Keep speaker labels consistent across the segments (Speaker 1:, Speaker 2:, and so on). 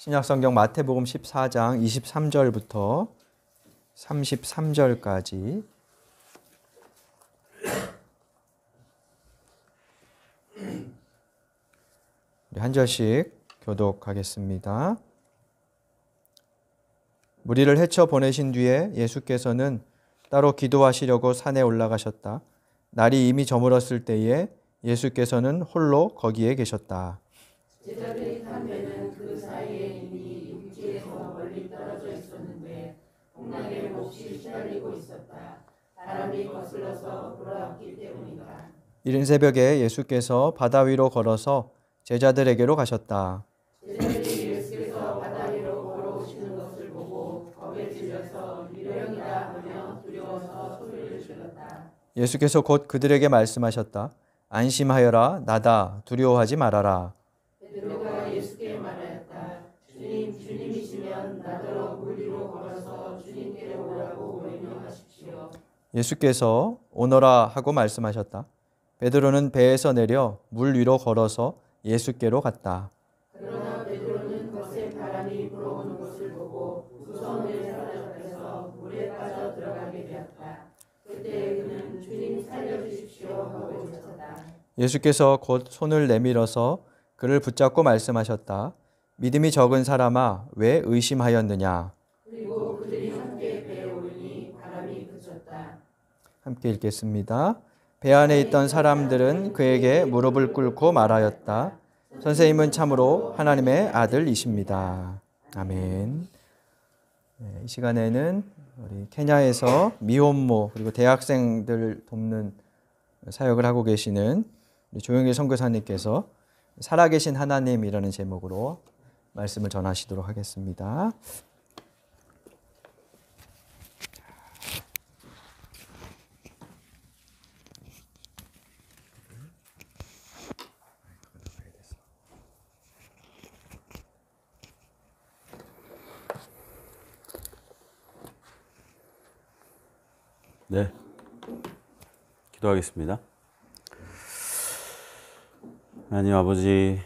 Speaker 1: 신약성경 마태복음 14장 23절부터 33절까지 우리 한 절씩 교독하겠습니다. 무리를 헤쳐 보내신 뒤에 예수께서는 따로 기도하시려고 산에 올라가셨다. 날이 이미 저물었을 때에 예수께서는 홀로 거기에 계셨다.
Speaker 2: 제자들이 탄 배는 그 사이에 이미 육지에서 멀리 떨어져 있었는데 풍랑에 몹시 시달리고 있었다. 바람이 거슬러서 불어왔기 때문이다.
Speaker 1: 이른 새벽에 예수께서 바다 위로 걸어서 제자들에게로 가셨다.
Speaker 2: 제자들이 예수께서 바다 위로 걸어오시는 것을 보고 겁에 질려서 유령이다 하며 두려워서 소리를 질렀다.
Speaker 1: 예수께서 곧 그들에게 말씀하셨다. 안심하여라, 나다, 두려워하지 말아라.
Speaker 2: 베드로가 예수께 말하였다. 주님, 주님이시면 나더러 물 위로 걸어서 주님께로 오라고 명령하십시오.
Speaker 1: 예수께서 오너라 하고 말씀하셨다. 베드로는 배에서 내려 물 위로 걸어서 예수께로 갔다.
Speaker 2: 그러나 베드로는 거센 바람이 불어오는 것을 보고 두 손을 사로잡혀서 물에 빠져 들어가게 되었다. 그때 그는 주님 살려주십시오 하고 외쳤다.
Speaker 1: 예수께서 곧 손을 내밀어서 그를 붙잡고 말씀하셨다. 믿음이 적은 사람아, 왜 의심하였느냐?
Speaker 2: 그리고 그들이 함께 배에 오르니 바람이 그쳤다.
Speaker 1: 함께 읽겠습니다. 배 안에 있던 사람들은 그에게 무릎을 꿇고 말하였다. 선생님은 참으로 하나님의 아들이십니다. 아멘. 이 시간에는 우리 케냐에서 미혼모 그리고 대학생들 돕는 사역을 하고 계시는 우리 조영일 선교사님께서 살아계신 하나님이라는 제목으로 말씀을 전하시도록 하겠습니다.
Speaker 3: 네, 기도하겠습니다. 하나님 아버지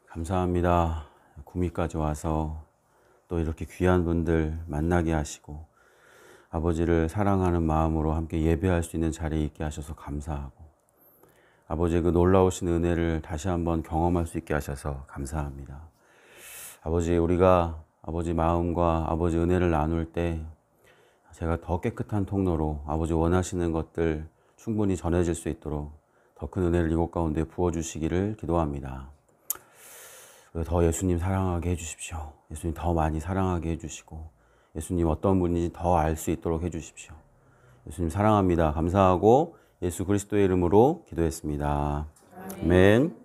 Speaker 3: 감사합니다. 구미까지 와서 또 이렇게 귀한 분들 만나게 하시고 아버지를 사랑하는 마음으로 함께 예배할 수 있는 자리에 있게 하셔서 감사하고 아버지의 그 놀라우신 은혜를 다시 한번 경험할 수 있게 하셔서 감사합니다. 아버지, 우리가 아버지 마음과 아버지 은혜를 나눌 때 제가 더 깨끗한 통로로 아버지 원하시는 것들 충분히 전해질 수 있도록 더 큰 은혜를 이곳 가운데 부어주시기를 기도합니다. 더 예수님 사랑하게 해주십시오. 예수님 더 많이 사랑하게 해주시고 예수님 어떤 분인지 더 알 수 있도록 해주십시오. 예수님 사랑합니다. 감사하고 예수 그리스도의 이름으로 기도했습니다. 아멘.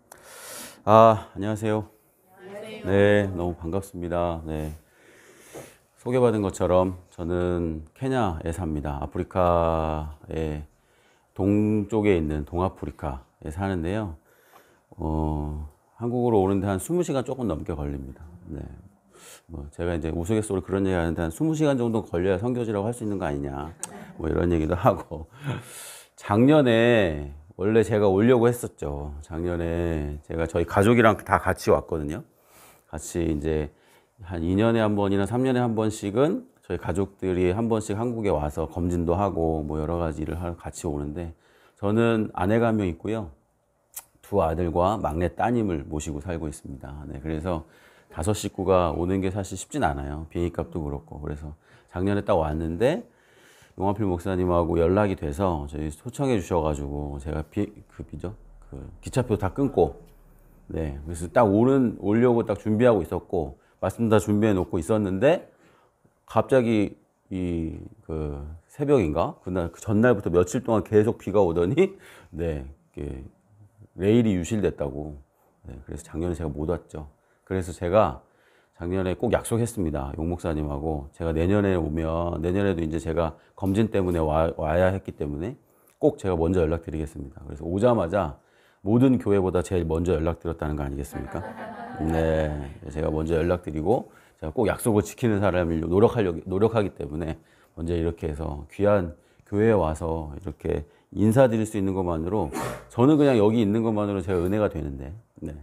Speaker 3: 안녕하세요. 네, 너무 반갑습니다. 네. 소개받은 것처럼 저는 케냐에 삽니다. 아프리카의 동쪽에 있는 동아프리카에 사는데요. 한국으로 오는데 한 20시간 조금 넘게 걸립니다. 네. 제가 이제 우스갯소리로 그런 얘기 하는데 한 20시간 정도 걸려야 선교지라고 할 수 있는 거 아니냐. 이런 얘기도 하고. 작년에 원래 제가 오려고 했었죠. 작년에 제가 저희 가족이랑 다 같이 왔거든요. 같이 이제 한 2년에 한 번이나 3년에 한 번씩은 저희 가족들이 한 번씩 한국에 와서 검진도 하고 여러 가지 일을 하러 같이 오는데 저는 아내가 한 명 있고요. 두 아들과 막내 따님을 모시고 살고 있습니다. 네, 그래서 5 식구가 오는 게 사실 쉽진 않아요. 비행기값도 그렇고. 그래서 작년에 딱 왔는데 용화필 목사님하고 연락이 돼서 저희 초청해 주셔가지고 제가 기차표 다 끊고 네, 그래서 딱 오려고 딱 준비하고 있었고 말씀 다 준비해 놓고 있었는데 갑자기 새벽인가 그 전날부터 며칠 동안 계속 비가 오더니 네, 레일이 유실됐다고. 네, 그래서 작년에 제가 못 왔죠. 그래서 제가 작년에 꼭 약속했습니다. 용 목사님하고 제가 내년에 오면 내년에도 이제 제가 검진 때문에 와야 했기 때문에 꼭 제가 먼저 연락드리겠습니다. 그래서 오자마자 모든 교회보다 제일 먼저 연락드렸다는 거 아니겠습니까? 네, 제가 먼저 연락드리고 제가 꼭 약속을 지키는 사람을 노력하기 때문에 먼저 이렇게 해서 귀한 교회에 와서 이렇게 인사드릴 수 있는 것만으로 저는 그냥 여기 있는 것만으로 제가 은혜가 되는데 네.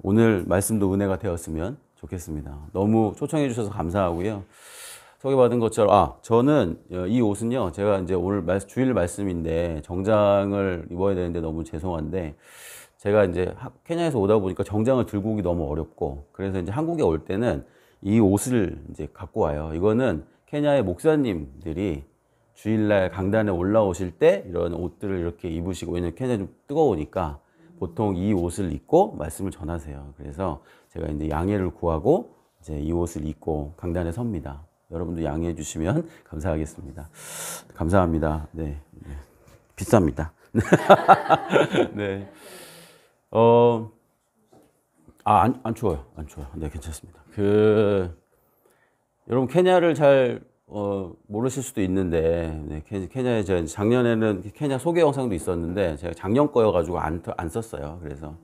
Speaker 3: 오늘 말씀도 은혜가 되었으면 좋겠습니다. 너무 초청해 주셔서 감사하고요. 소개받은 것처럼, 저는 이 옷은요, 제가 이제 오늘 주일 말씀인데 정장을 입어야 되는데 너무 죄송한데, 제가 이제 케냐에서 오다 보니까 정장을 들고 오기 너무 어렵고, 그래서 이제 한국에 올 때는 이 옷을 이제 갖고 와요. 이거는 케냐의 목사님들이 주일날 강단에 올라오실 때 이런 옷들을 이렇게 입으시고, 왜냐면 케냐 좀 뜨거우니까 보통 이 옷을 입고 말씀을 전하세요. 그래서 제가 이제 양해를 구하고 이제 이 옷을 입고 강단에 섭니다. 여러분도 양해해 주시면 감사하겠습니다. 감사합니다. 네. 비쌉니다. 네. 안 추워요. 안 추워요. 네, 괜찮습니다. 여러분, 케냐를 잘, 모르실 수도 있는데, 네, 케냐에 작년에는 케냐 소개 영상도 있었는데, 제가 작년 거여가지고 안 썼어요. 그래서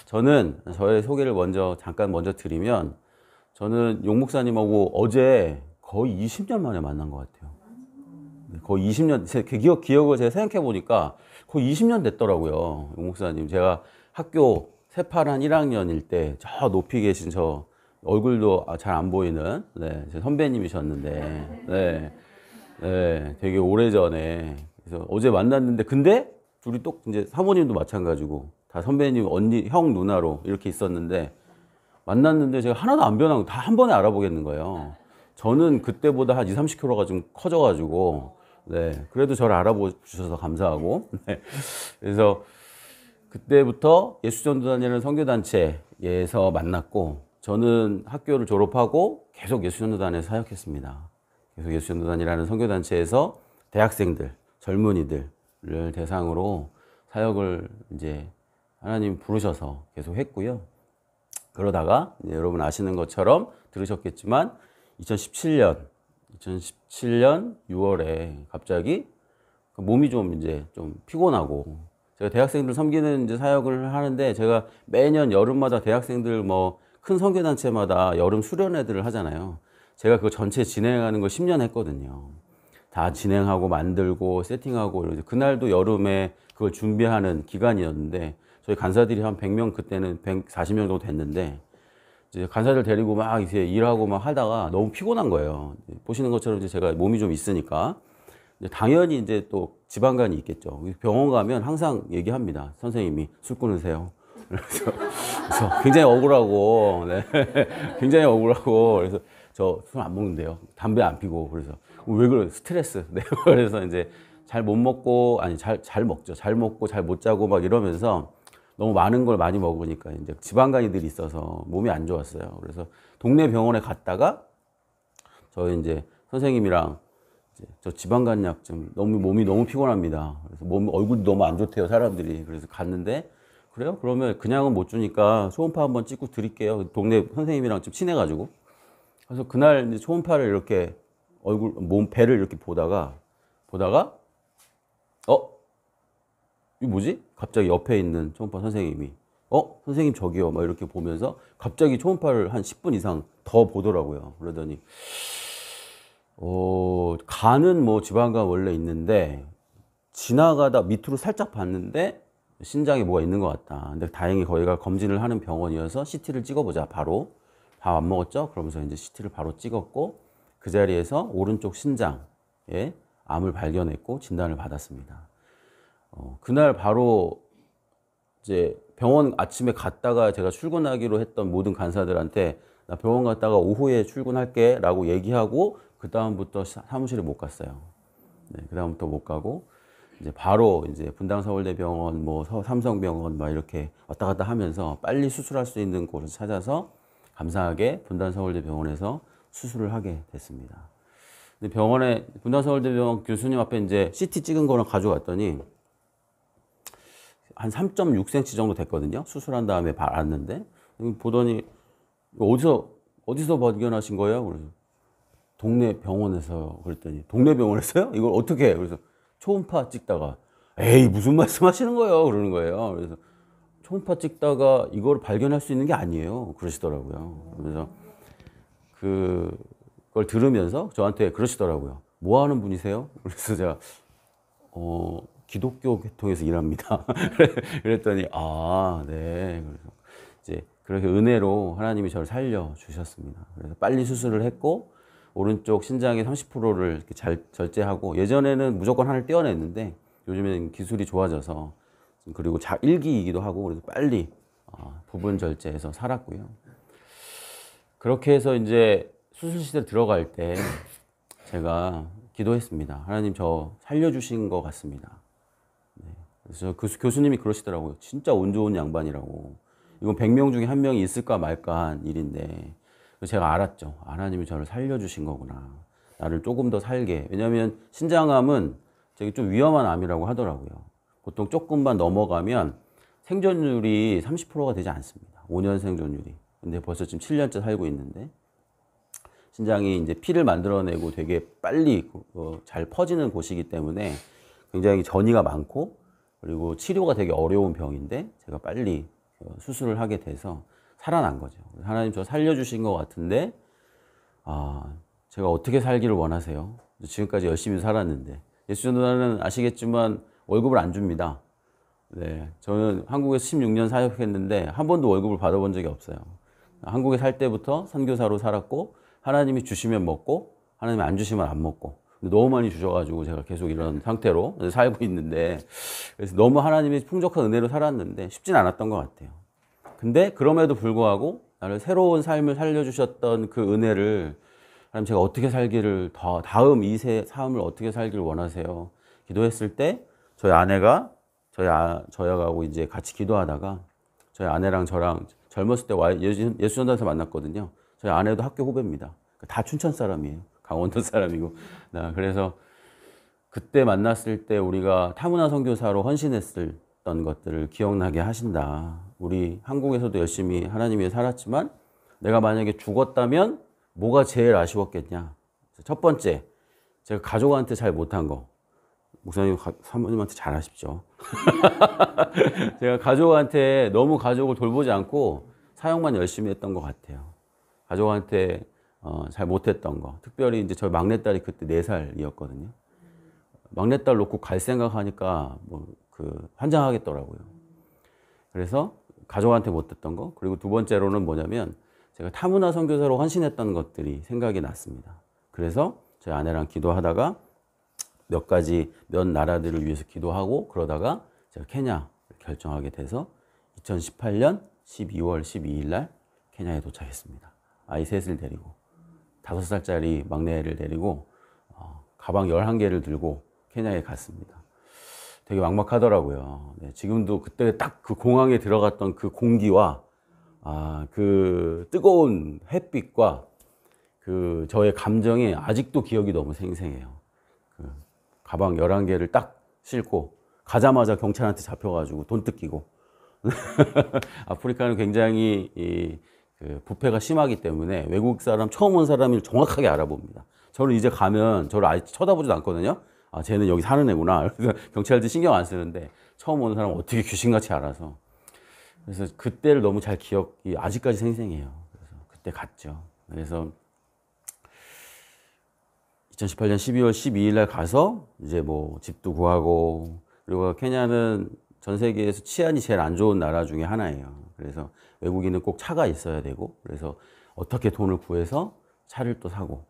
Speaker 3: 저는 저의 소개를 잠깐 먼저 드리면, 저는 용 목사님하고 어제 거의 20년 만에 만난 것 같아요. 거의 20년, 기억을 제가 생각해 보니까 거의 20년 됐더라고요. 용 목사님. 제가 학교 새파란 1학년일 때 저 높이 계신 저 얼굴도 잘 안 보이는 제 선배님이셨는데, 되게 오래전에. 그래서 어제 만났는데, 근데 둘이 또 이제 사모님도 마찬가지고 다 선배님, 언니, 형, 누나로 이렇게 있었는데, 만났는데 제가 하나도 안 변하고 다 한 번에 알아보겠는 거예요. 저는 그때보다 한 20, 30kg가 좀 커져가지고, 그래도 저를 알아보셔서 감사하고, 그래서 그때부터 예수전도단이라는 선교단체에서 만났고, 저는 학교를 졸업하고 계속 예수전도단에서 사역했습니다. 계속 예수전도단이라는 선교단체에서 대학생들, 젊은이들을 대상으로 사역을 이제 하나님 부르셔서 계속 했고요. 그러다가 여러분 아시는 것처럼 들으셨겠지만 2017년 6월에 갑자기 몸이 좀 피곤하고, 제가 대학생들 섬기는 이제 사역을 하는데, 제가 매년 여름마다 대학생들 큰 선교단체마다 여름 수련회들을 하잖아요. 제가 그거 전체 진행하는 걸 10년 했거든요. 다 진행하고 만들고 세팅하고, 그날도 여름에 그걸 준비하는 기간이었는데, 저희 간사들이 한 100명, 그때는 140명 정도 됐는데, 이제 간사들 데리고 막 이제 일하고 막 하다가 너무 피곤한 거예요. 보시는 것처럼 이제 제가 몸이 좀 있으니까. 당연히 이제 또 지방간이 있겠죠. 병원 가면 항상 얘기합니다. 선생님이 술 끊으세요. 그래서 굉장히 억울하고, 굉장히 억울하고, 그래서 저 술 안 먹는데요. 담배 안 피고, 그래서 왜 그래? 스트레스. 그래서 이제 잘 못 먹고, 잘 먹죠. 잘 먹고 잘 못 자고 막 이러면서 너무 많은 걸 많이 먹으니까 이제 지방간이들이 있어서 몸이 안 좋았어요. 그래서 동네 병원에 갔다가 저희 이제 선생님이랑 저 지방간약 몸이 너무 피곤합니다. 그래서 얼굴이 너무 안 좋대요, 사람들이. 그래서 갔는데, 그래요? 그러면 그냥은 못 주니까 초음파 한번 찍고 드릴게요. 동네 선생님이랑 좀 친해가지고. 그래서 그날 이제 초음파를 이렇게 배를 이렇게 보다가, 이게 뭐지? 갑자기 옆에 있는 초음파 선생님이, 선생님 저기요. 막 이렇게 보면서 갑자기 초음파를 한 10분 이상 더 보더라고요. 그러더니, 간은 지방간 원래 있는데, 지나가다 밑으로 살짝 봤는데, 신장에 뭐가 있는 것 같다. 근데 다행히 거기가 검진을 하는 병원이어서 CT를 찍어보자. 바로. 밥 안 먹었죠? 그러면서 이제 CT를 바로 찍었고, 그 자리에서 오른쪽 신장에 암을 발견했고, 진단을 받았습니다. 그날 바로 이제 병원 아침에 갔다가 제가 출근하기로 했던 모든 간사들한테 나 병원 갔다가 오후에 출근할게 라고 얘기하고, 그 다음부터 사무실에 못 갔어요. 그 다음부터 못 가고, 이제 바로 이제 분당서울대병원, 삼성병원 막 이렇게 왔다 갔다 하면서 빨리 수술할 수 있는 곳을 찾아서 감사하게 분당서울대병원에서 수술을 하게 됐습니다. 근데 분당서울대병원 교수님 앞에 이제 CT 찍은 거랑 가져갔더니 한 3.6cm 정도 됐거든요. 수술한 다음에 봤는데, 보더니 어디서 발견하신 거예요? 그래서 동네 병원에서. 그랬더니 동네 병원에서요? 이걸 어떻게 해요? 그래서 초음파 찍다가, 에이 무슨 말씀 하시는 거예요? 그러는 거예요. 그래서 초음파 찍다가 이걸 발견할 수 있는 게 아니에요. 그러시더라고요. 그래서 그걸 들으면서 저한테 그러시더라고요. 뭐 하는 분이세요? 그래서 제가 기독교 계통에서 일합니다. 그랬더니 네. 그래서 이제 그렇게 은혜로 하나님이 저를 살려주셨습니다. 그래서 빨리 수술을 했고 오른쪽 신장의 30%를 이렇게 잘 절제하고, 예전에는 무조건 하나를 떼어냈는데 요즘에는 기술이 좋아져서, 그리고 1기이기도 하고 그래서 빨리 부분 절제해서 살았고요. 그렇게 해서 이제 수술실에 들어갈 때 제가 기도했습니다. 하나님, 저 살려주신 것 같습니다. 네. 그래서 그 교수님이 그러시더라고요. 진짜 운 좋은 양반이라고. 이건 100명 중에 1명이 있을까 말까 한 일인데, 제가 알았죠. 하나님이 저를 살려주신 거구나. 나를 조금 더 살게. 왜냐하면 신장암은 되게 좀 위험한 암이라고 하더라고요. 보통 조금만 넘어가면 생존율이 30%가 되지 않습니다. 5년 생존율이. 근데 벌써 지금 7년째 살고 있는데, 신장이 이제 피를 만들어내고 되게 빨리 잘 퍼지는 곳이기 때문에 굉장히 전이가 많고, 그리고 치료가 되게 어려운 병인데 제가 빨리 수술을 하게 돼서 살아난 거죠. 하나님, 저 살려주신 것 같은데, 제가 어떻게 살기를 원하세요? 지금까지 열심히 살았는데. 예수 전도사는 아시겠지만 월급을 안 줍니다. 네, 저는 한국에서 16년 사역했는데 한 번도 월급을 받아본 적이 없어요. 한국에 살 때부터 선교사로 살았고, 하나님이 주시면 먹고, 하나님이 안 주시면 안 먹고. 근데 너무 많이 주셔가지고 제가 계속 이런 상태로 살고 있는데, 그래서 너무 하나님의 풍족한 은혜로 살았는데 쉽진 않았던 것 같아요. 근데 그럼에도 불구하고 나를 새로운 삶을 살려주셨던 그 은혜를, 하나님, 제가 어떻게 살기를, 다음 2세 삶을 어떻게 살기를 원하세요? 기도했을 때 저희 아내가 저희하고 이제 같이 기도하다가, 저희 아내랑 저랑 젊었을 때 예수전도사에서 만났거든요. 저희 아내도 학교 후배입니다. 다 춘천 사람이에요. 강원도 사람이고. 그래서 그때 만났을 때 우리가 타문화 선교사로 헌신했던 것들을 기억나게 하신다. 우리 한국에서도 열심히 하나님 위해 살았지만 내가 만약에 죽었다면 뭐가 제일 아쉬웠겠냐. 첫 번째, 제가 가족한테 잘 못한 거. 목사님, 사모님한테 잘 하십시오. 제가 가족한테 너무 가족을 돌보지 않고 사역만 열심히 했던 것 같아요. 가족한테 잘 못했던 거. 특별히 이제 저희 막내딸이 그때 4살이었거든요. 막내딸 놓고 갈 생각하니까 환장하겠더라고요. 그래서 가족한테 못했던 거. 그리고 두 번째로는 뭐냐면 제가 타문화 선교사로 헌신했던 것들이 생각이 났습니다. 그래서 저희 아내랑 기도하다가 몇 나라들을 위해서 기도하고, 그러다가 제가 케냐를 결정하게 돼서 2018년 12월 12일 날 케냐에 도착했습니다. 아이 셋을 데리고, 5살짜리 막내를 데리고 가방 11개를 들고 케냐에 갔습니다. 되게 막막하더라고요. 네, 지금도 그때 딱 그 공항에 들어갔던 그 공기와 그 뜨거운 햇빛과 그 저의 감정이 아직도 기억이 너무 생생해요. 가방 11개를 딱 싣고 가자마자 경찰한테 잡혀가지고 돈 뜯기고. 아프리카는 굉장히 부패가 심하기 때문에 외국 사람, 처음 온 사람을 정확하게 알아봅니다. 저를 이제 가면 저를 아예 쳐다보지도 않거든요. 쟤는 여기 사는 애구나. 그래서 경찰들 신경 안 쓰는데 처음 오는 사람은 어떻게 귀신같이 알아서. 그래서 그때를 너무 잘 기억이 아직까지 생생해요. 그래서 그때 갔죠. 그래서 2018년 12월 12일 날 가서 이제 뭐 집도 구하고, 그리고 케냐는 전 세계에서 치안이 제일 안 좋은 나라 중에 하나예요. 그래서 외국인은 꼭 차가 있어야 되고, 그래서 어떻게 돈을 구해서 차를 또 사고,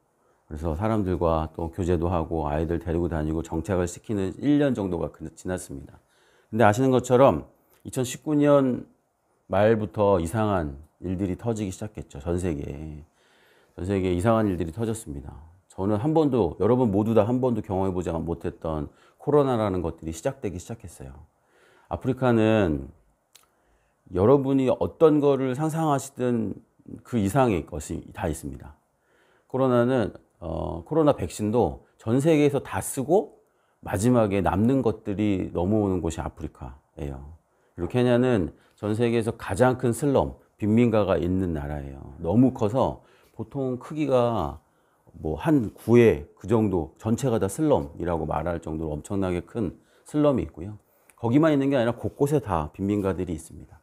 Speaker 3: 그래서 사람들과 또 교제도 하고 아이들 데리고 다니고 정착을 시키는 1년 정도가 지났습니다. 근데 아시는 것처럼 2019년 말부터 이상한 일들이 터지기 시작했죠. 전 세계에 이상한 일들이 터졌습니다. 저는 한 번도, 여러분 모두 다 한 번도 경험해보지 못했던 코로나라는 것들이 시작되기 시작했어요. 아프리카는 여러분이 어떤 거를 상상하시든 그 이상의 것이 다 있습니다. 코로나는 코로나 백신도 전 세계에서 다 쓰고 마지막에 남는 것들이 넘어오는 곳이 아프리카예요. 그리고 케냐는 전 세계에서 가장 큰 슬럼, 빈민가가 있는 나라예요. 너무 커서 보통 크기가 뭐 한 구에 그 정도, 전체가 다 슬럼이라고 말할 정도로 엄청나게 큰 슬럼이 있고요. 거기만 있는 게 아니라 곳곳에 다 빈민가들이 있습니다.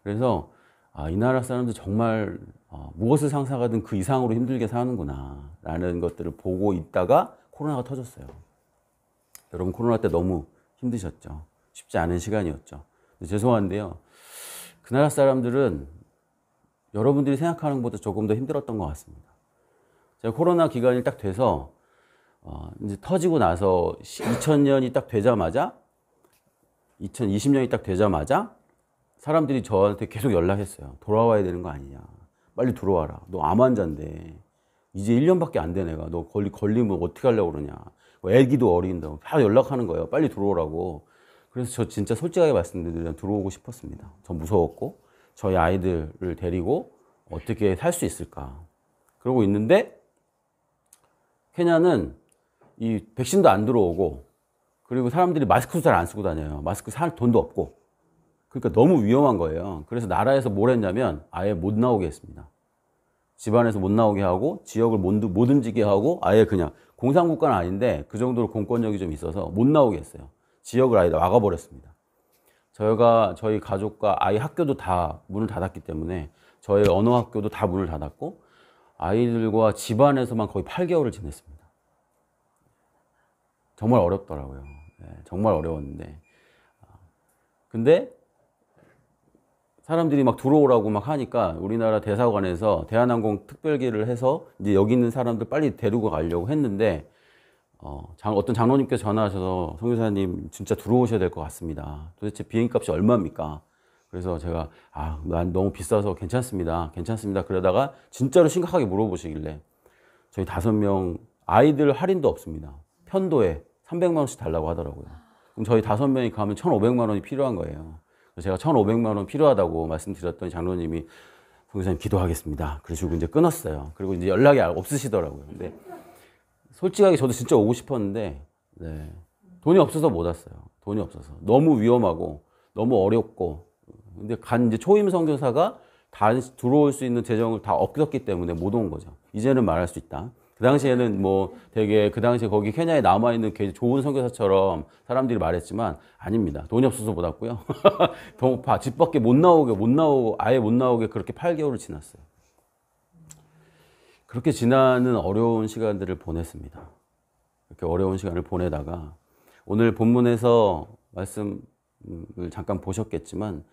Speaker 3: 그래서 이 나라 사람들 정말 무엇을 상상하든 그 이상으로 힘들게 사는구나 라는 것들을 보고 있다가 코로나가 터졌어요. 여러분, 코로나 때 너무 힘드셨죠? 쉽지 않은 시간이었죠. 죄송한데요, 그 나라 사람들은 여러분들이 생각하는 것보다 조금 더 힘들었던 것 같습니다. 제가 코로나 기간이 딱 돼서 이제 터지고 나서 2000년이 딱 되자마자 2020년이 딱 되자마자 사람들이 저한테 계속 연락했어요. 돌아와야 되는 거 아니냐. 빨리 들어와라. 너 암 환자인데 이제 1년밖에 안 돼 내가. 너 걸리면 어떻게 하려고 그러냐. 애기도 어린다고 다 연락하는 거예요. 빨리 들어오라고. 그래서 저 진짜 솔직하게 말씀드리면 들어오고 싶었습니다. 저 무서웠고 저희 아이들을 데리고 어떻게 살 수 있을까. 그러고 있는데 케냐는 이 백신도 안 들어오고 그리고 사람들이 마스크도 잘 안 쓰고 다녀요. 마스크 살 돈도 없고. 그러니까 너무 위험한 거예요. 그래서 나라에서 뭘 했냐면 아예 못 나오게 했습니다. 집안에서 못 나오게 하고 지역을 못 움직이게 하고 아예 그냥 공산국가는 아닌데 그 정도로 공권력이 좀 있어서 못 나오게 했어요. 지역을 아예 막아버렸습니다. 저희 가족과 아이 학교도 다 문을 닫았기 때문에 저희 언어 학교도 다 문을 닫았고 아이들과 집안에서만 거의 8개월을 지냈습니다. 정말 어렵더라고요. 네, 정말 어려웠는데 근데 사람들이 막 들어오라고 막 하니까 우리나라 대사관에서 대한항공 특별기를 해서 이제 여기 있는 사람들 빨리 데리고 가려고 했는데 어떤 장로님께서 전화하셔서 선교사님 진짜 들어오셔야 될 것 같습니다. 도대체 비행값이 얼마입니까? 그래서 제가 난 너무 비싸서 괜찮습니다. 그러다가 진짜로 심각하게 물어보시길래 저희 5명 아이들 할인도 없습니다. 편도에 300만 원씩 달라고 하더라고요. 그럼 저희 5명이 가면 1,500만 원이 필요한 거예요. 제가 1,500만 원 필요하다고 말씀드렸더니 장로님이 선교사님 기도하겠습니다. 그러시고 이제 끊었어요. 그리고 이제 연락이 없으시더라고요. 근데 솔직하게 저도 진짜 오고 싶었는데 네, 돈이 없어서 못 왔어요. 돈이 없어서 너무 위험하고 너무 어렵고 근데 이제 초임 선교사가 다 들어올 수 있는 재정을 다 없었기 때문에 못 온 거죠. 이제는 말할 수 있다. 그 당시에는 뭐 되게 그 당시에 거기 케냐에 남아있는 좋은 선교사처럼 사람들이 말했지만 아닙니다. 돈이 없어서 못 왔고요. 집 밖에 못 나오고 아예 못 나오게 그렇게 8개월을 지났어요. 그렇게 지나는 어려운 시간들을 보냈습니다. 이렇게 어려운 시간을 보내다가 오늘 본문에서 말씀을 잠깐 보셨겠지만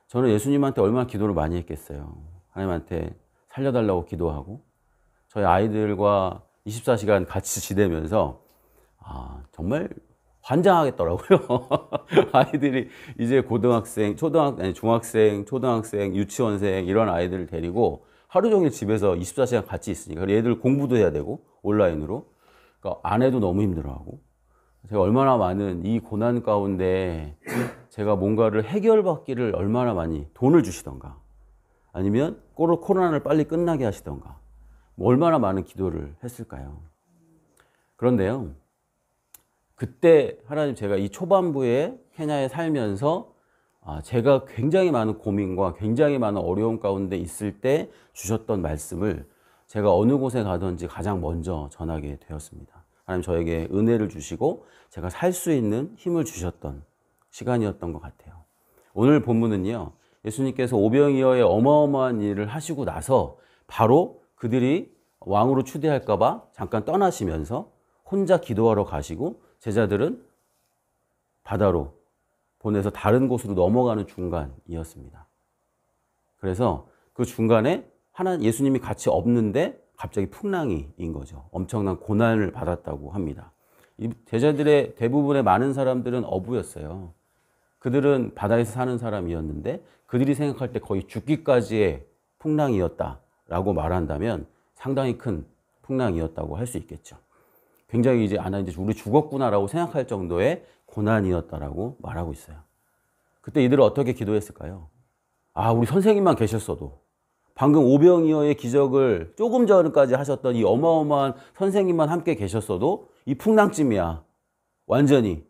Speaker 3: 저는 예수님한테 얼마나 기도를 많이 했겠어요. 하나님한테 살려달라고 기도하고 저희 아이들과 24시간 같이 지내면서 정말 환장하겠더라고요. 아이들이 이제 고등학생, 중학생, 초등학생, 유치원생 이런 아이들을 데리고 하루 종일 집에서 24시간 같이 있으니까 얘들 공부도 해야 되고 온라인으로 그러니까 아내도 너무 힘들어하고 제가 얼마나 많은 이 고난 가운데 제가 뭔가를 해결받기를 얼마나 많이 돈을 주시던가 아니면 코로나를 빨리 끝나게 하시던가 얼마나 많은 기도를 했을까요? 그런데요 그때 하나님 제가 이 초반부에 케냐에 살면서 제가 굉장히 많은 고민과 굉장히 많은 어려움 가운데 있을 때 주셨던 말씀을 제가 어느 곳에 가든지 가장 먼저 전하게 되었습니다. 하나님 저에게 은혜를 주시고 제가 살 수 있는 힘을 주셨던 시간이었던 것 같아요. 오늘 본문은요. 예수님께서 오병이어의 어마어마한 일을 하시고 나서 바로 그들이 왕으로 추대할까 봐 잠깐 떠나시면서 혼자 기도하러 가시고 제자들은 바다로 보내서 다른 곳으로 넘어가는 중간이었습니다. 그래서 그 중간에 예수님이 같이 없는데 갑자기 풍랑이인 거죠. 엄청난 고난을 받았다고 합니다. 이 제자들의 대부분의 많은 사람들은 어부였어요. 그들은 바다에서 사는 사람이었는데 그들이 생각할 때 거의 죽기까지의 풍랑이었다라고 말한다면 상당히 큰 풍랑이었다고 할 수 있겠죠. 굉장히 이제 우리 죽었구나라고 생각할 정도의 고난이었다라고 말하고 있어요. 그때 이들은 어떻게 기도했을까요? 우리 선생님만 계셨어도 방금 오병이어의 기적을 조금 전까지 하셨던 이 어마어마한 선생님만 함께 계셨어도 이 풍랑쯤이야. 완전히.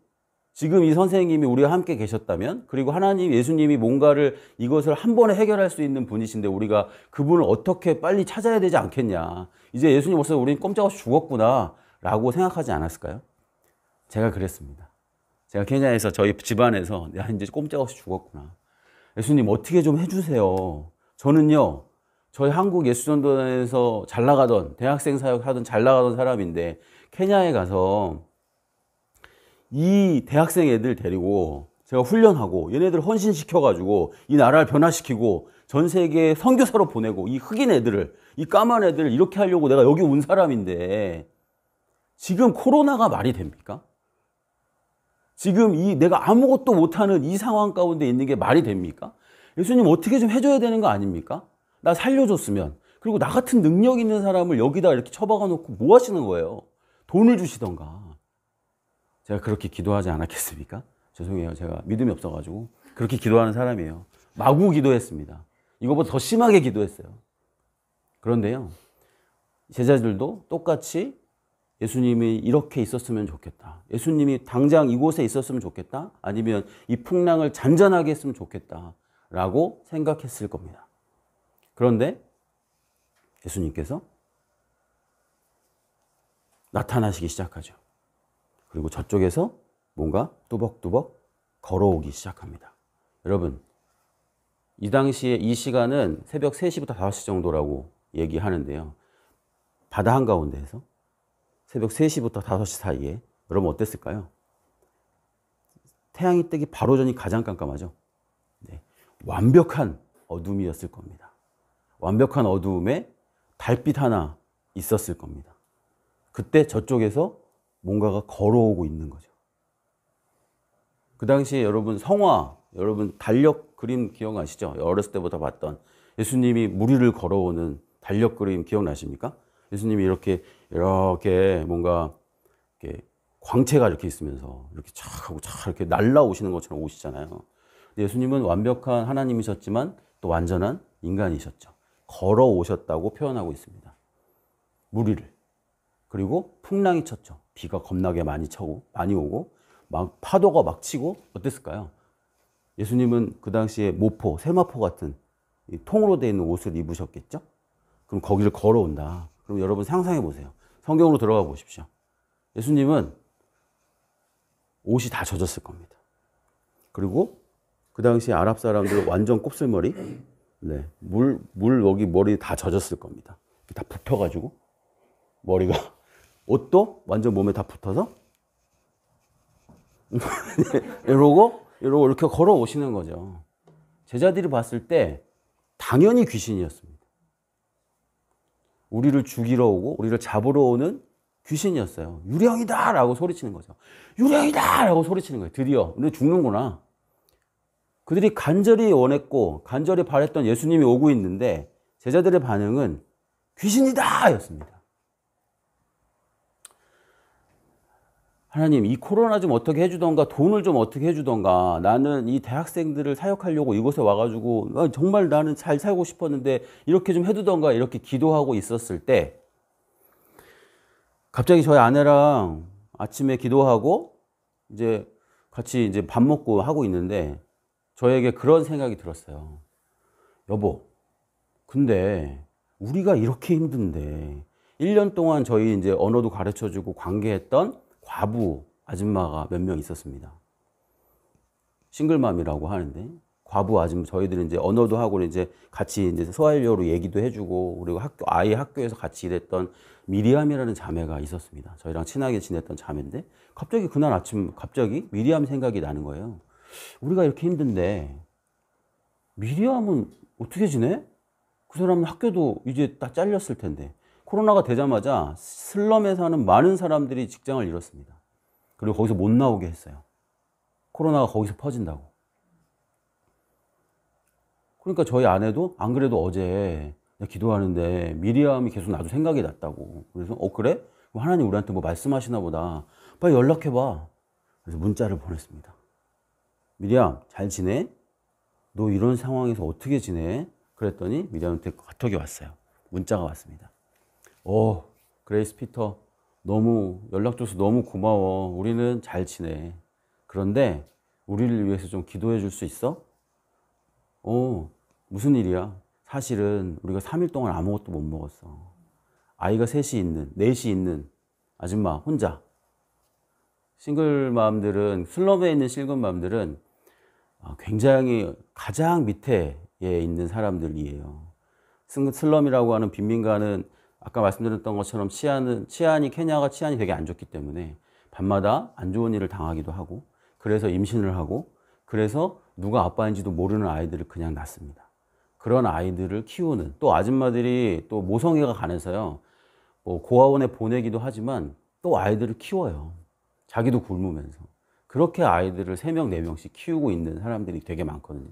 Speaker 3: 지금 이 선생님이 우리와 함께 계셨다면 그리고 하나님 예수님이 뭔가를 이것을 한 번에 해결할 수 있는 분이신데 우리가 그분을 어떻게 빨리 찾아야 되지 않겠냐. 이제 예수님 없어서 우리는 꼼짝없이 죽었구나 라고 생각하지 않았을까요? 제가 그랬습니다. 제가 케냐에서 저희 집안에서 내가 이제 꼼짝없이 죽었구나. 예수님 어떻게 좀 해주세요. 저는요. 저희 한국 예수전도단에서 잘 나가던 대학생 사역하던 잘 나가던 사람인데 케냐에 가서 이 대학생 애들 데리고 제가 훈련하고 얘네들 헌신시켜가지고 이 나라를 변화시키고 전 세계에 선교사로 보내고 이 흑인 애들을, 이 까만 애들을 이렇게 하려고 내가 여기 온 사람인데 지금 코로나가 말이 됩니까? 지금 이 내가 아무것도 못하는 이 상황 가운데 있는 게 말이 됩니까? 예수님 어떻게 좀 해줘야 되는 거 아닙니까? 나 살려줬으면. 그리고 나 같은 능력 있는 사람을 여기다 이렇게 처박아 놓고 뭐 하시는 거예요? 돈을 주시던가. 제가 그렇게 기도하지 않았겠습니까? 죄송해요. 제가 믿음이 없어가지고. 그렇게 기도하는 사람이에요. 마구 기도했습니다. 이거보다 더 심하게 기도했어요. 그런데요, 제자들도 똑같이 예수님이 이렇게 있었으면 좋겠다. 예수님이 당장 이곳에 있었으면 좋겠다. 아니면 이 풍랑을 잔잔하게 했으면 좋겠다. 라고 생각했을 겁니다. 그런데 예수님께서 나타나시기 시작하죠. 그리고 저쪽에서 뭔가 뚜벅뚜벅 걸어오기 시작합니다. 여러분, 이 당시에 이 시간은 새벽 3시부터 5시 정도라고 얘기하는데요. 바다 한가운데에서 새벽 3시부터 5시 사이에 여러분 어땠을까요? 태양이 뜨기 바로 전이 가장 깜깜하죠. 네. 완벽한 어둠이었을 겁니다. 완벽한 어두움에 달빛 하나 있었을 겁니다. 그때 저쪽에서 뭔가가 걸어오고 있는 거죠. 그 당시에 여러분 성화, 여러분 달력 그림 기억나시죠? 어렸을 때부터 봤던 예수님이 물 위를 걸어오는 달력 그림 기억나십니까? 예수님이 이렇게 뭔가 이렇게 광채가 이렇게 있으면서 이렇게 촥 하고 촥 이렇게 날라오시는 것처럼 오시잖아요. 예수님은 완벽한 하나님이셨지만 또 완전한 인간이셨죠. 걸어오셨다고 표현하고 있습니다. 물 위를. 그리고 풍랑이 쳤죠. 비가 겁나게 많이 오고 막 파도가 막 치고 어땠을까요? 예수님은 그 당시에 모포, 세마포 같은 통으로 되어 있는 옷을 입으셨겠죠? 그럼 거기를 걸어온다. 그럼 여러분 상상해 보세요. 성경으로 들어가 보십시오. 예수님은 옷이 다 젖었을 겁니다. 그리고 그 당시 아랍 사람들 완전 곱슬머리, 네, 물 여기 머리 다 젖었을 겁니다. 다 붙어가지고 머리가 옷도 완전 몸에 다 붙어서 이러고 이렇게 걸어오시는 거죠. 제자들이 봤을 때 당연히 귀신이었습니다. 우리를 죽이러 오고 우리를 잡으러 오는 귀신이었어요. 유령이다! 라고 소리치는 거죠. 유령이다! 라고 소리치는 거예요. 드디어 우리 죽는구나. 그들이 간절히 원했고 간절히 바랬던 예수님이 오고 있는데 제자들의 반응은 귀신이다! 였습니다. 하나님, 이 코로나 좀 어떻게 해주던가, 돈을 좀 어떻게 해주던가, 나는 이 대학생들을 사역하려고 이곳에 와가지고, 정말 나는 잘 살고 싶었는데, 이렇게 좀 해두던가, 이렇게 기도하고 있었을 때, 갑자기 저희 아내랑 아침에 기도하고, 이제 같이 이제 밥 먹고 하고 있는데, 저에게 그런 생각이 들었어요. 여보, 근데 우리가 이렇게 힘든데, 1년 동안 저희 이제 언어도 가르쳐주고 관계했던 과부 아줌마가 몇 명 있었습니다. 싱글맘이라고 하는데 과부 아줌마 저희들은 이제 언어도 하고 이제 같이 이제 스와힐리어로 얘기도 해주고 그리고 아이 학교에서 같이 일했던 미리암이라는 자매가 있었습니다. 저희랑 친하게 지냈던 자매인데 갑자기 그날 아침 갑자기 미리암 생각이 나는 거예요. 우리가 이렇게 힘든데 미리암은 어떻게 지내? 그 사람은 학교도 이제 다 잘렸을 텐데. 코로나가 되자마자 슬럼에 사는 많은 사람들이 직장을 잃었습니다. 그리고 거기서 못 나오게 했어요. 코로나가 거기서 퍼진다고. 그러니까 저희 아내도 안 그래도 어제 기도하는데 미리암이 계속 나도 생각이 났다고. 그래서 그래? 하나님 우리한테 뭐 말씀하시나 보다. 빨리 연락해봐. 그래서 문자를 보냈습니다. 미리암 잘 지내? 너 이런 상황에서 어떻게 지내? 그랬더니 미리암한테 카톡이 왔어요. 문자가 왔습니다. 그레이스 피터 너무 연락 줘서 너무 고마워. 우리는 잘 지내. 그런데 우리를 위해서 좀 기도해 줄 수 있어? 무슨 일이야? 사실은 우리가 3일 동안 아무것도 못 먹었어. 아이가 넷이 있는 아줌마 혼자. 싱글맘들은 슬럼에 있는 싱글맘들은 굉장히 가장 밑에 있는 사람들이에요. 슬럼이라고 하는 빈민가는 아까 말씀드렸던 것처럼 케냐가 치안이 되게 안 좋기 때문에 밤마다 안 좋은 일을 당하기도 하고 그래서 임신을 하고 그래서 누가 아빠인지도 모르는 아이들을 그냥 낳습니다. 그런 아이들을 키우는, 또 아줌마들이 또 모성애가 강해서요, 뭐 고아원에 보내기도 하지만 또 아이들을 키워요. 자기도 굶으면서. 그렇게 아이들을 3명, 4명씩 키우고 있는 사람들이 되게 많거든요.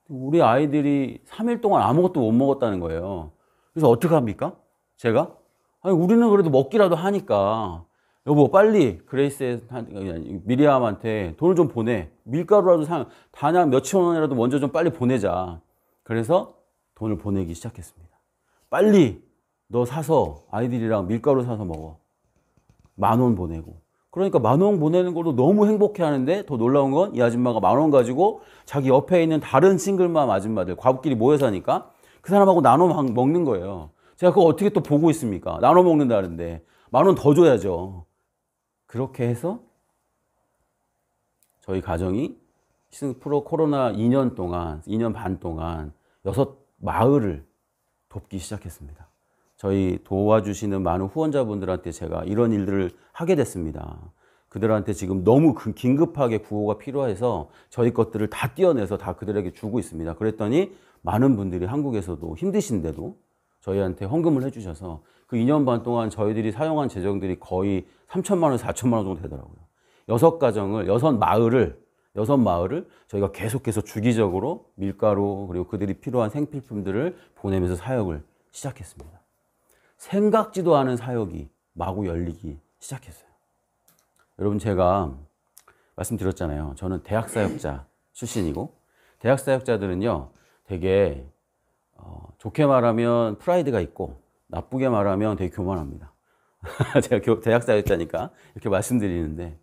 Speaker 3: 우리 아이들이 3일 동안 아무것도 못 먹었다는 거예요. 그래서 어떻게 합니까? 제가? 아니, 우리는 그래도 먹기라도 하니까, 여보, 빨리 미리암한테 돈을 좀 보내. 밀가루라도 단약 몇천 원이라도 먼저 좀 빨리 보내자. 그래서 돈을 보내기 시작했습니다. 빨리 너 사서 아이들이랑 밀가루 사서 먹어. 10,000원 보내고. 그러니까 10,000원 보내는 걸로 너무 행복해 하는데, 더 놀라운 건 이 아줌마가 10,000원 가지고 자기 옆에 있는 다른 싱글맘 아줌마들, 과부끼리 모여 사니까 그 사람하고 나눠 먹는 거예요. 제가 그거 어떻게 또 보고 있습니까? 나눠 먹는다는데 10,000원 더 줘야죠. 그렇게 해서 저희 가정이 코로나 2년 동안, 2년 반 동안 6마을을 돕기 시작했습니다. 저희 도와주시는 많은 후원자분들한테 제가 이런 일들을 하게 됐습니다. 그들한테 지금 너무 긴급하게 구호가 필요해서 저희 것들을 다 떼어내서 다 그들에게 주고 있습니다. 그랬더니 많은 분들이 한국에서도 힘드신데도 저희한테 헌금을 해주셔서 그 2년 반 동안 저희들이 사용한 재정들이 거의 3천만 원, 4천만 원 정도 되더라고요. 6가정을, 6마을을 저희가 계속해서 주기적으로 밀가루 그리고 그들이 필요한 생필품들을 보내면서 사역을 시작했습니다. 생각지도 않은 사역이 마구 열리기 시작했어요. 여러분, 제가 말씀드렸잖아요. 저는 대학사역자 출신이고, 대학사역자들은요 되게 좋게 말하면 프라이드가 있고 나쁘게 말하면 되게 교만합니다. 제가 대학사역자니까 이렇게 말씀드리는데,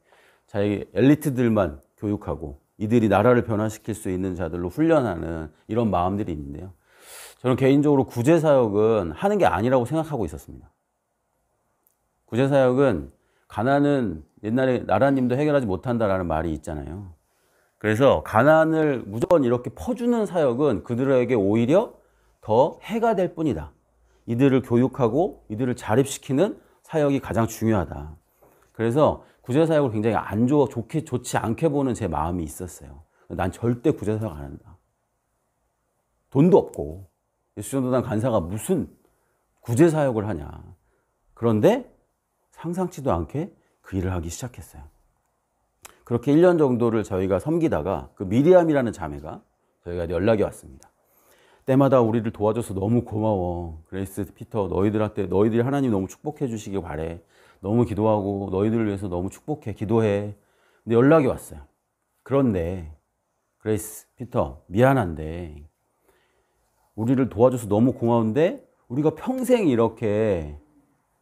Speaker 3: 자기 엘리트들만 교육하고 이들이 나라를 변화시킬 수 있는 자들로 훈련하는 이런 마음들이 있는데요. 저는 개인적으로 구제사역은 하는 게 아니라고 생각하고 있었습니다. 구제사역은 가난은 옛날에 나라님도 해결하지 못한다라는 말이 있잖아요. 그래서 가난을 무조건 이렇게 퍼주는 사역은 그들에게 오히려 더 해가 될 뿐이다. 이들을 교육하고 이들을 자립시키는 사역이 가장 중요하다. 그래서 구제사역을 굉장히 좋지 않게 보는 제 마음이 있었어요. 난 절대 구제사역 안 한다. 돈도 없고 예수전도단 간사가 무슨 구제사역을 하냐. 그런데 상상치도 않게 그 일을 하기 시작했어요. 그렇게 1년 정도를 저희가 섬기다가 그 미리암이라는 자매가 저희가 연락이 왔습니다. 때마다 우리를 도와줘서 너무 고마워. 그레이스, 피터, 너희들이 하나님 너무 축복해 주시길 바래. 너무 기도하고 너희들을 위해서 너무 축복해, 기도해. 근데 연락이 왔어요. 그런데 그레이스, 피터, 미안한데 우리를 도와줘서 너무 고마운데 우리가 평생 이렇게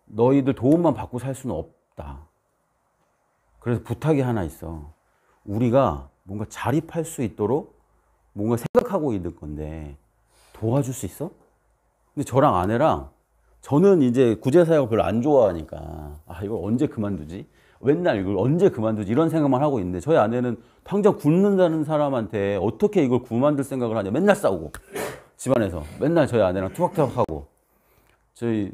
Speaker 3: 너희들 도움만 받고 살 수는 없다. 그래서 부탁이 하나 있어. 우리가 뭔가 자립할 수 있도록 뭔가 생각하고 있는 건데 도와줄 수 있어? 근데 저랑 아내랑, 저는 이제 구제사역을 별로 안 좋아하니까 이걸 언제 그만두지? 맨날 이걸 언제 그만두지? 이런 생각만 하고 있는데, 저희 아내는 당장 굶는다는 사람한테 어떻게 이걸 그만둘 생각을 하냐. 맨날 싸우고 집안에서 맨날 저희 아내랑 투박투박하고. 저희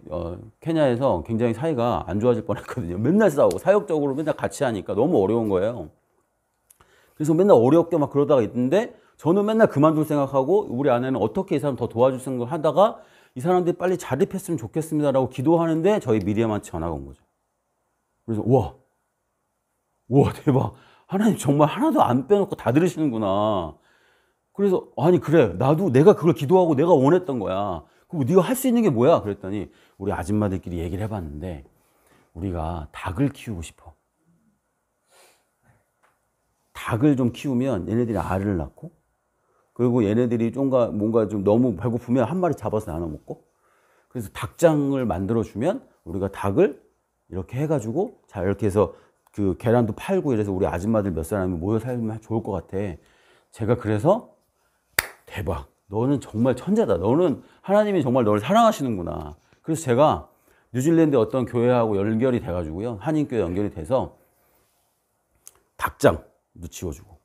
Speaker 3: 케냐에서 굉장히 사이가 안 좋아질 뻔했거든요. 맨날 싸우고 사역적으로 맨날 같이 하니까 너무 어려운 거예요. 그래서 맨날 어렵게 막 그러다가 있는데, 저는 맨날 그만둘 생각하고 우리 아내는 어떻게 이 사람 더 도와줄 생각을 하다가 이 사람들이 빨리 자립했으면 좋겠습니다라고 기도하는데 저희 미리암한테 전화가 온 거죠. 그래서 우와 대박, 하나님 정말 하나도 안 빼놓고 다 들으시는구나. 그래서 아니 그래, 나도 내가 그걸 기도하고 내가 원했던 거야. 그럼 네가 할 수 있는 게 뭐야? 그랬더니 우리 아줌마들끼리 얘기를 해봤는데 우리가 닭을 키우고 싶어. 닭을 좀 키우면 얘네들이 알을 낳고, 그리고 얘네들이 뭔가 좀 너무 배고프면 한 마리 잡아서 나눠 먹고, 그래서 닭장을 만들어주면 우리가 닭을 이렇게 해가지고 자 이렇게 해서 그 계란도 팔고 이래서 우리 아줌마들 몇 사람이 모여 살면 좋을 것 같아. 제가 그래서 대박, 너는 정말 천재다. 너는 하나님이 정말 너를 사랑하시는구나. 그래서 제가 뉴질랜드 어떤 교회하고 연결이 돼가지고요, 한인교회 연결이 돼서 닭장도 지어주고,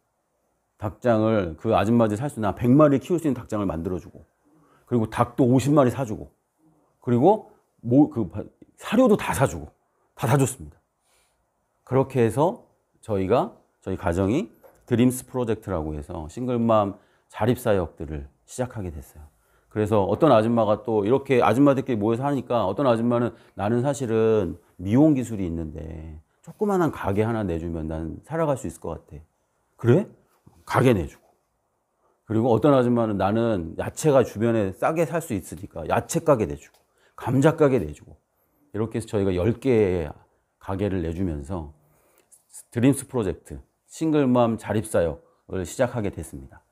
Speaker 3: 닭장을 그 아줌마들이 살 수 있는 100마리 키울 수 있는 닭장을 만들어주고, 그리고 닭도 50마리 사주고, 그리고 사료도 다 사주고, 다 사줬습니다. 그렇게 해서 저희 가정이 드림스 프로젝트라고 해서 싱글맘 자립사역들을 시작하게 됐어요. 그래서 어떤 아줌마가 또 이렇게 아줌마들끼리 모여서 하니까 어떤 아줌마는 나는 사실은 미용 기술이 있는데 조그만한 가게 하나 내주면 난 살아갈 수 있을 것 같아. 그래? 가게 내주고. 그리고 어떤 아줌마는 나는 야채가 주변에 싸게 살 수 있으니까 야채 가게 내주고 감자 가게 내주고 이렇게 해서 저희가 10개의 가게를 내주면서 드림스 프로젝트 싱글맘 자립사역을 시작하게 됐습니다.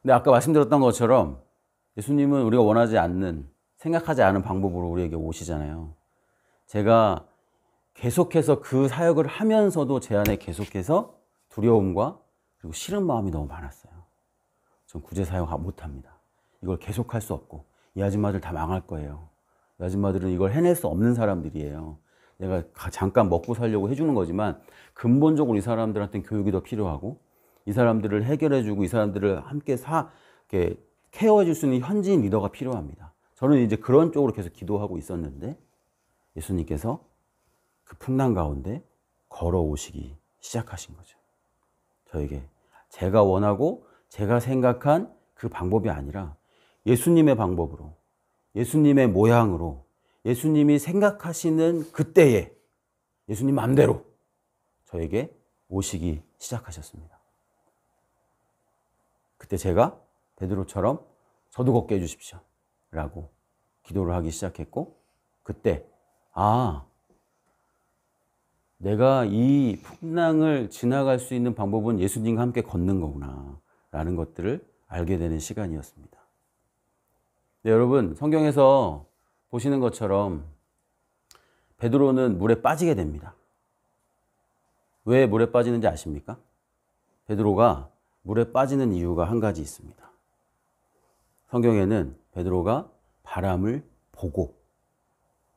Speaker 3: 근데 아까 말씀드렸던 것처럼 예수님은 우리가 원하지 않는, 생각하지 않은 방법으로 우리에게 오시잖아요. 제가 계속해서 그 사역을 하면서도 제 안에 계속해서 두려움과 그리고 싫은 마음이 너무 많았어요. 전 구제 사역 못합니다. 이걸 계속할 수 없고 이 아줌마들 다 망할 거예요. 이 아줌마들은 이걸 해낼 수 없는 사람들이에요. 내가 잠깐 먹고 살려고 해주는 거지만 근본적으로 이 사람들한테는 교육이 더 필요하고 이 사람들을 해결해주고 이 사람들을 함께 이렇게 케어해줄 수 있는 현지인 리더가 필요합니다. 저는 이제 그런 쪽으로 계속 기도하고 있었는데 예수님께서 그 풍랑 가운데 걸어오시기 시작하신 거죠. 저에게 제가 원하고 제가 생각한 그 방법이 아니라 예수님의 방법으로, 예수님의 모양으로, 예수님이 생각하시는 그때에 예수님 맘대로 저에게 오시기 시작하셨습니다. 그때 제가 베드로처럼 저도 걷게 해주십시오 라고 기도를 하기 시작했고, 그때 내가 이 풍랑을 지나갈 수 있는 방법은 예수님과 함께 걷는 거구나 라는 것들을 알게 되는 시간이었습니다. 네, 여러분 성경에서 보시는 것처럼 베드로는 물에 빠지게 됩니다. 왜 물에 빠지는지 아십니까? 베드로가 물에 빠지는 이유가 한 가지 있습니다. 성경에는 베드로가 바람을 보고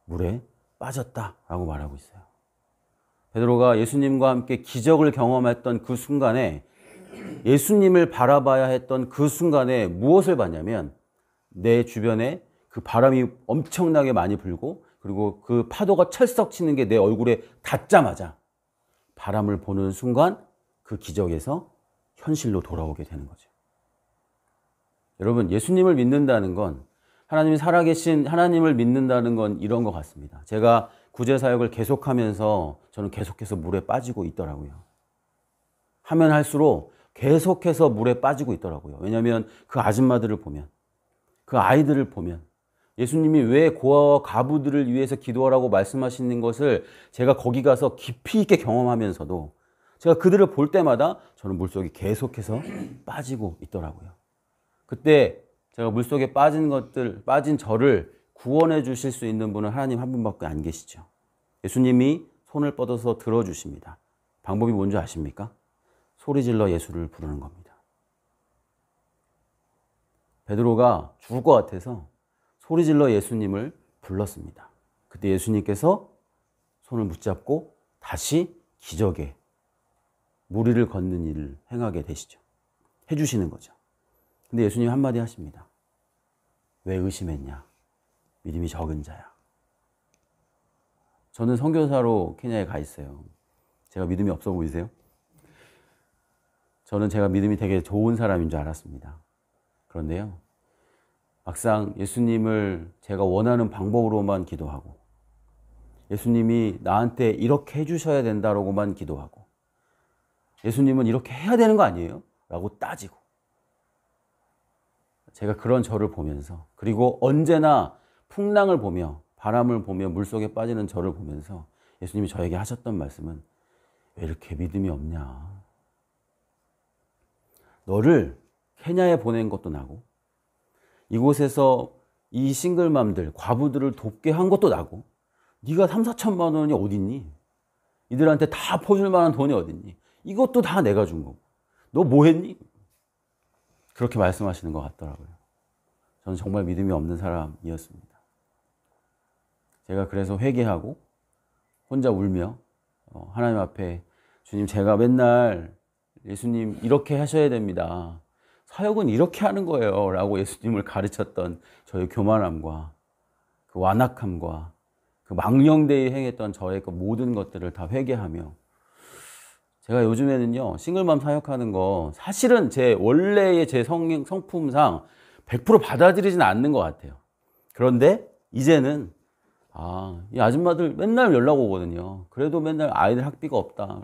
Speaker 3: 물에 빠졌다라고 말하고 있어요. 베드로가 예수님과 함께 기적을 경험했던 그 순간에, 예수님을 바라봐야 했던 그 순간에 무엇을 봤냐면 내 주변에 그 바람이 엄청나게 많이 불고 그리고 그 파도가 철썩 치는 게 내 얼굴에 닿자마자 바람을 보는 순간 그 기적에서 현실로 돌아오게 되는 거죠. 여러분, 예수님을 믿는다는 건, 하나님이 살아계신 하나님을 믿는다는 건 이런 것 같습니다. 제가 구제사역을 계속하면서 저는 계속해서 물에 빠지고 있더라고요. 하면 할수록 계속해서 물에 빠지고 있더라고요. 왜냐하면 그 아줌마들을 보면, 그 아이들을 보면, 예수님이 왜 고아와 과부들을 위해서 기도하라고 말씀하시는 것을 제가 거기 가서 깊이 있게 경험하면서도 제가 그들을 볼 때마다 저는 물속에 계속해서 빠지고 있더라고요. 그때 제가 물속에 빠진 저를 구원해 주실 수 있는 분은 하나님 한 분밖에 안 계시죠. 예수님이 손을 뻗어서 들어주십니다. 방법이 뭔지 아십니까? 소리질러 예수를 부르는 겁니다. 베드로가 죽을 것 같아서 소리질러 예수님을 불렀습니다. 그때 예수님께서 손을 붙잡고 다시 기적에 무리를 걷는 일을 행하게 되시죠. 해주시는 거죠. 근데 예수님 한마디 하십니다. 왜 의심했냐? 믿음이 적은 자야. 저는 선교사로 케냐에 가 있어요. 제가 믿음이 없어 보이세요? 저는 제가 믿음이 되게 좋은 사람인 줄 알았습니다. 그런데요, 막상 예수님을 제가 원하는 방법으로만 기도하고 예수님이 나한테 이렇게 해주셔야 된다라고만 기도하고 예수님은 이렇게 해야 되는 거 아니에요? 라고 따지고, 제가 그런 저를 보면서, 그리고 언제나 풍랑을 보며 바람을 보며 물속에 빠지는 저를 보면서 예수님이 저에게 하셨던 말씀은, 왜 이렇게 믿음이 없냐? 너를 케냐에 보낸 것도 나고 이곳에서 이 싱글맘들, 과부들을 돕게 한 것도 나고, 네가 3,4천만 원이 어딨니? 이들한테 다 퍼줄 만한 돈이 어딨니? 이것도 다 내가 준 거고 너 뭐 했니? 그렇게 말씀하시는 것 같더라고요. 저는 정말 믿음이 없는 사람이었습니다. 제가 그래서 회개하고 혼자 울며 하나님 앞에, 주님, 제가 맨날 예수님 이렇게 하셔야 됩니다, 사역은 이렇게 하는 거예요 라고 예수님을 가르쳤던 저의 교만함과 그 완악함과 그 망령되이 행했던 저의 그 모든 것들을 다 회개하며 제가 요즘에는요, 싱글맘 사역하는 거 사실은 제 원래의 제 성품상 100% 받아들이지는 않는 것 같아요. 그런데 이제는 이 아줌마들 맨날 연락 오거든요. 그래도 맨날 아이들 학비가 없다.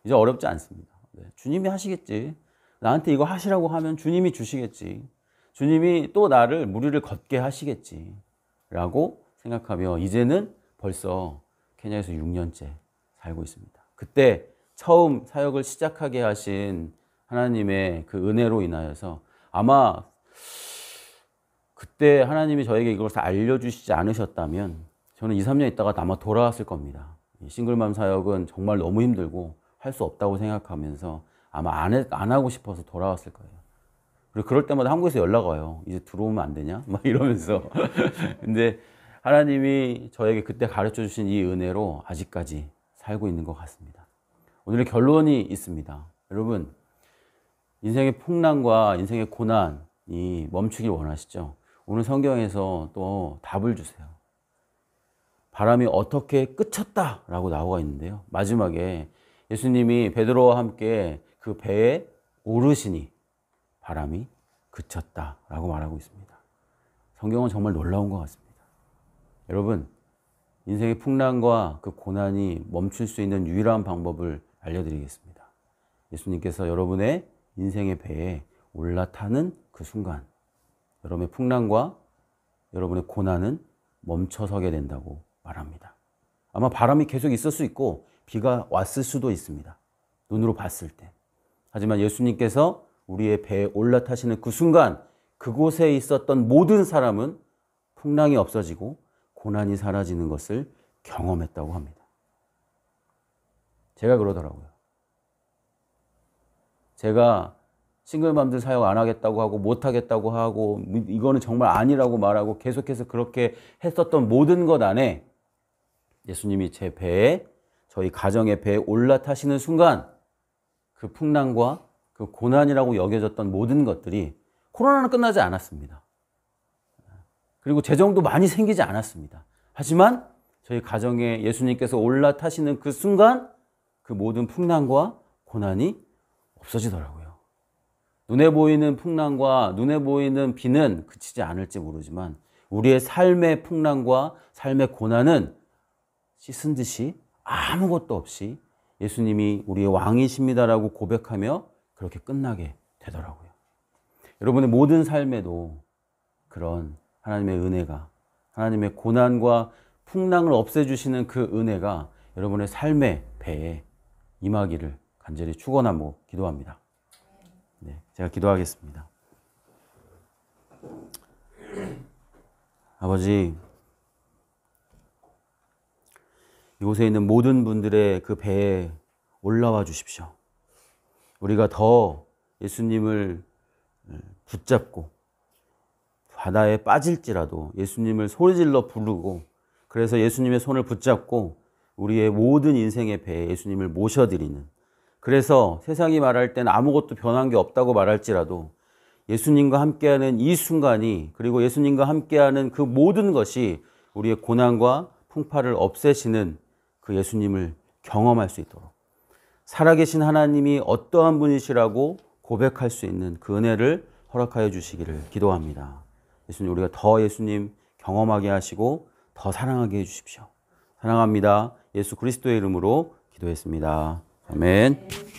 Speaker 3: 이제 어렵지 않습니다. 네, 주님이 하시겠지. 나한테 이거 하시라고 하면 주님이 주시겠지. 주님이 또 나를 무리를 걷게 하시겠지. 라고 생각하며 이제는 벌써 케냐에서 6년째 살고 있습니다. 그때 처음 사역을 시작하게 하신 하나님의 그 은혜로 인하여서 아마 그때 하나님이 저에게 이것을 알려주시지 않으셨다면 저는 2, 3년 있다가 아마 돌아왔을 겁니다. 싱글맘 사역은 정말 너무 힘들고 할 수 없다고 생각하면서 아마 안 하고 싶어서 돌아왔을 거예요. 그리고 그럴 때마다 한국에서 연락 와요. 이제 들어오면 안 되냐? 막 이러면서. 근데 하나님이 저에게 그때 가르쳐 주신 이 은혜로 아직까지 살고 있는 것 같습니다. 오늘의 결론이 있습니다. 여러분, 인생의 풍랑과 인생의 고난이 멈추길 원하시죠? 오늘 성경에서 또 답을 주세요. 바람이 어떻게 그쳤다라고 나와 있는데요. 마지막에 예수님이 베드로와 함께 그 배에 오르시니 바람이 그쳤다라고 말하고 있습니다. 성경은 정말 놀라운 것 같습니다. 여러분, 인생의 풍랑과 그 고난이 멈출 수 있는 유일한 방법을 알려드리겠습니다. 예수님께서 여러분의 인생의 배에 올라타는 그 순간 여러분의 풍랑과 여러분의 고난은 멈춰서게 된다고 말합니다. 아마 바람이 계속 있을 수 있고 비가 왔을 수도 있습니다. 눈으로 봤을 때. 하지만 예수님께서 우리의 배에 올라타시는 그 순간 그곳에 있었던 모든 사람은 풍랑이 없어지고 고난이 사라지는 것을 경험했다고 합니다. 제가 그러더라고요. 제가 싱글맘들 사역 안 하겠다고 하고 못 하겠다고 하고 이거는 정말 아니라고 말하고 계속해서 그렇게 했었던 모든 것 안에 예수님이 제 배에 저희 가정의 배에 올라타시는 순간 그 풍랑과 그 고난이라고 여겨졌던 모든 것들이 코로나는 끝나지 않았습니다. 그리고 재정도 많이 생기지 않았습니다. 하지만 저희 가정에 예수님께서 올라타시는 그 순간 그 모든 풍랑과 고난이 없어지더라고요. 눈에 보이는 풍랑과 눈에 보이는 비는 그치지 않을지 모르지만 우리의 삶의 풍랑과 삶의 고난은 씻은 듯이 아무것도 없이 예수님이 우리의 왕이십니다라고 고백하며 그렇게 끝나게 되더라고요. 여러분의 모든 삶에도 그런 하나님의 은혜가, 하나님의 고난과 풍랑을 없애주시는 그 은혜가 여러분의 삶의 배에 임하기를 간절히 축원하고 기도합니다. 네, 제가 기도하겠습니다. 아버지, 이곳에 있는 모든 분들의 그 배에 올라와 주십시오. 우리가 더 예수님을 붙잡고 바다에 빠질지라도 예수님을 소리질러 부르고 그래서 예수님의 손을 붙잡고 우리의 모든 인생의 배에 예수님을 모셔드리는, 그래서 세상이 말할 때는 아무것도 변한 게 없다고 말할지라도 예수님과 함께하는 이 순간이, 그리고 예수님과 함께하는 그 모든 것이 우리의 고난과 풍파를 없애시는 그 예수님을 경험할 수 있도록 살아계신 하나님이 어떠한 분이시라고 고백할 수 있는 그 은혜를 허락하여 주시기를 기도합니다. 예수님, 우리가 더 예수님 경험하게 하시고 더 사랑하게 해주십시오. 사랑합니다. 예수 그리스도의 이름으로 기도했습니다. 아멘.